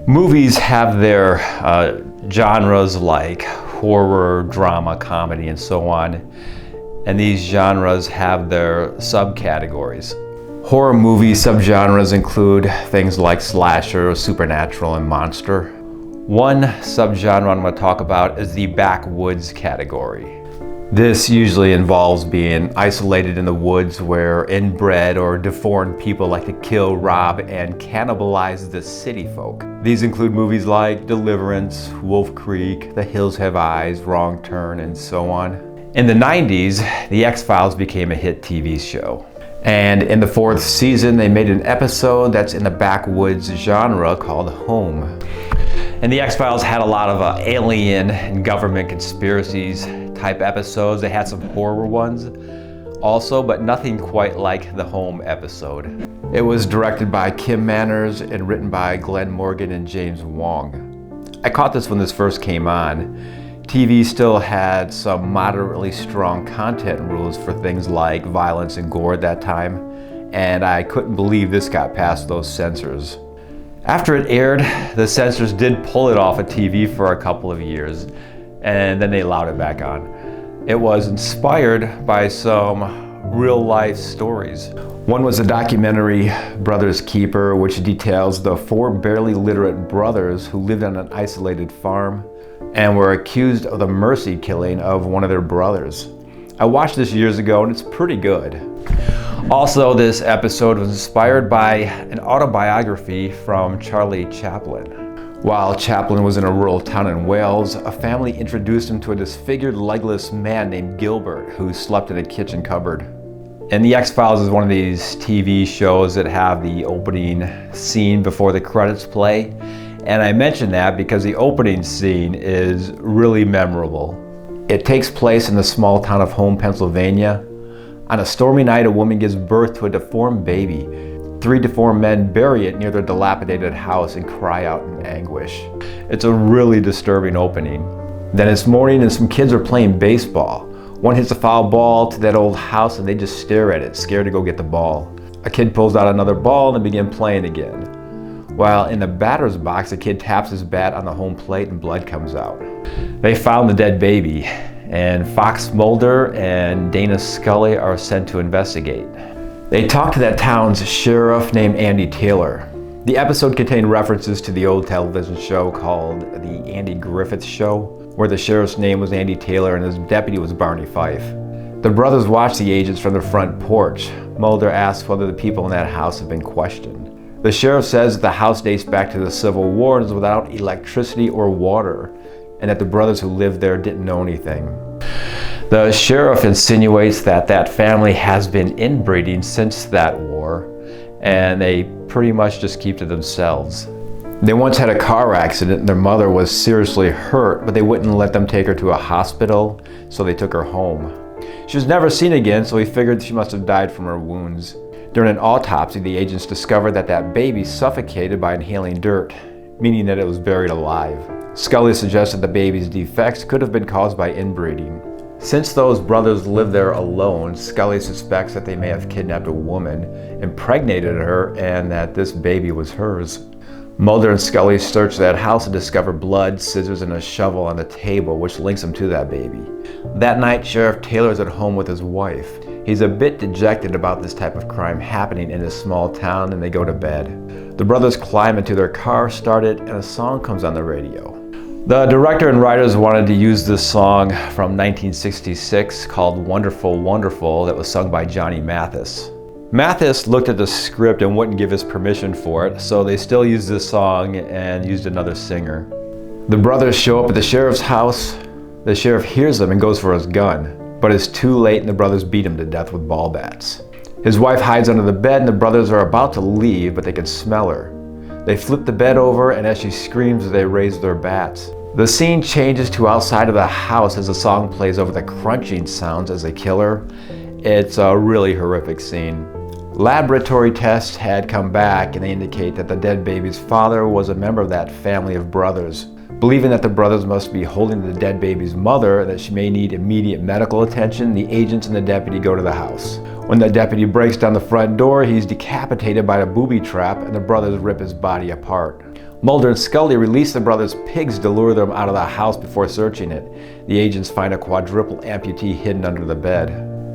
Movies have their genres like horror, drama, comedy, and so on. And these genres have their subcategories. Horror movie subgenres include things like slasher, supernatural, and monster. One subgenre I'm going to talk about is the backwoods category. This usually involves being isolated in the woods where inbred or deformed people like to kill, rob, and cannibalize the city folk. These include movies like Deliverance, Wolf Creek, The Hills Have Eyes, Wrong Turn, and so on. In the 90s, The X-Files became a hit TV show. And in the 4th season, they made an episode that's in the backwoods genre called Home. And The X-Files had a lot of alien and government conspiracies type episodes. They had some horror ones also, but nothing quite like the Home episode. It was directed by Kim Manners and written by Glenn Morgan and James Wong. I caught this when this first came on. TV still had some moderately strong content rules for things like violence and gore at that time, and I couldn't believe this got past those censors. After it aired, the censors did pull it off of TV for a couple of years, and then they allowed it back on. It was inspired by some real-life stories. One was the documentary Brother's Keeper, which details the 4 barely literate brothers who lived on an isolated farm and were accused of the mercy killing of one of their brothers. I watched this years ago and it's pretty good. Also, this episode was inspired by an autobiography from Charlie Chaplin. While Chaplin was in a rural town in Wales, a family introduced him to a disfigured, legless man named Gilbert who slept in a kitchen cupboard. And The X-Files is one of these TV shows that have the opening scene before the credits play. And I mention that because the opening scene is really memorable. It takes place in the small town of Home, Pennsylvania. On a stormy night, a woman gives birth to a deformed baby. 3 deformed men bury it near their dilapidated house and cry out in anguish. It's a really disturbing opening. Then it's morning and some kids are playing baseball. One hits a foul ball to that old house and they just stare at it, scared to go get the ball. A kid pulls out another ball and they begin playing again. While in the batter's box, a kid taps his bat on the home plate and blood comes out. They found the dead baby, and Fox Mulder and Dana Scully are sent to investigate. They talk to that town's sheriff named Andy Taylor. The episode contained references to the old television show called The Andy Griffith Show, where the sheriff's name was Andy Taylor and his deputy was Barney Fife. The brothers watch the agents from the front porch. Mulder asks whether the people in that house have been questioned. The sheriff says that the house dates back to the Civil War and is without electricity or water, and that the brothers who lived there didn't know anything. The sheriff insinuates that that family has been inbreeding since that war, and they pretty much just keep to themselves. They once had a car accident and their mother was seriously hurt, but they wouldn't let them take her to a hospital, so they took her home. She was never seen again, so he figured she must have died from her wounds. During an autopsy, the agents discovered that that baby suffocated by inhaling dirt, meaning that it was buried alive. Scully suggested the baby's defects could have been caused by inbreeding. Since those brothers lived there alone, Scully suspects that they may have kidnapped a woman, impregnated her, and that this baby was hers. Mulder and Scully search that house and discover blood, scissors, and a shovel on the table, which links them to that baby. That night, Sheriff Taylor's at home with his wife. He's a bit dejected about this type of crime happening in his small town, and they go to bed. The brothers climb into their car, start it, and a song comes on the radio. The director and writers wanted to use this song from 1966 called Wonderful, Wonderful that was sung by Johnny Mathis. Mathis looked at the script and wouldn't give his permission for it, so they still used this song and used another singer. The brothers show up at the sheriff's house. The sheriff hears them and goes for his gun, but it's too late and the brothers beat him to death with ball bats. His wife hides under the bed and the brothers are about to leave, but they can smell her. They flip the bed over, and as she screams, they raise their bats. The scene changes to outside of the house as the song plays over the crunching sounds as they kill her. It's a really horrific scene. Laboratory tests had come back and they indicate that the dead baby's father was a member of that family of brothers. Believing that the brothers must be holding the dead baby's mother, that she may need immediate medical attention, the agents and the deputy go to the house. When the deputy breaks down the front door, he's decapitated by a booby trap and the brothers rip his body apart. Mulder and Scully release the brothers' pigs to lure them out of the house before searching it. The agents find a quadruple amputee hidden under the bed.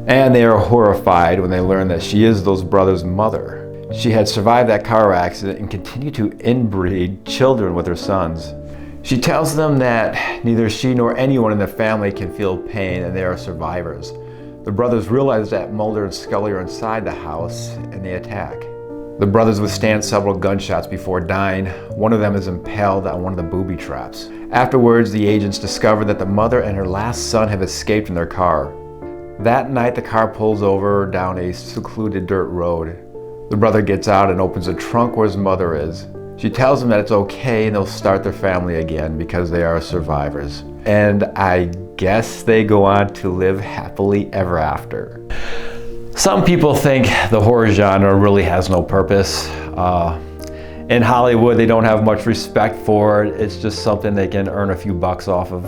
And they are horrified when they learn that she is those brothers' mother. She had survived that car accident and continued to inbreed children with her sons. She tells them that neither she nor anyone in the family can feel pain and they are survivors. The brothers realize that Mulder and Scully are inside the house and they attack. The brothers withstand several gunshots before dying. One of them is impaled on one of the booby traps. Afterwards, the agents discover that the mother and her last son have escaped in their car. That night, the car pulls over down a secluded dirt road. The brother gets out and opens the trunk where his mother is. She tells him that it's okay and they'll start their family again because they are survivors. And I guess they go on to live happily ever after. Some people think the horror genre really has no purpose. In Hollywood, they don't have much respect for it. It's just something they can earn a few bucks off of.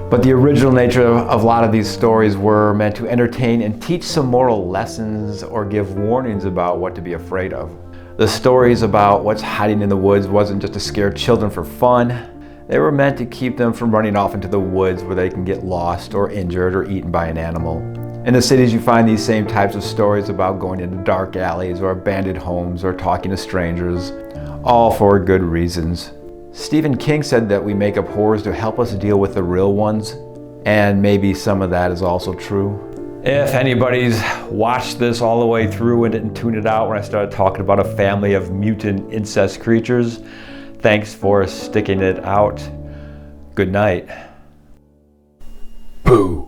But the original nature of a lot of these stories were meant to entertain and teach some moral lessons or give warnings about what to be afraid of. The stories about what's hiding in the woods wasn't just to scare children for fun. They were meant to keep them from running off into the woods where they can get lost or injured or eaten by an animal. In the cities, you find these same types of stories about going into dark alleys or abandoned homes or talking to strangers, all for good reasons. Stephen King said that we make up horrors to help us deal with the real ones, and maybe some of that is also true. If anybody's watched this all the way through and didn't tune it out when I started talking about a family of mutant incest creatures, thanks for sticking it out. Good night. Boo.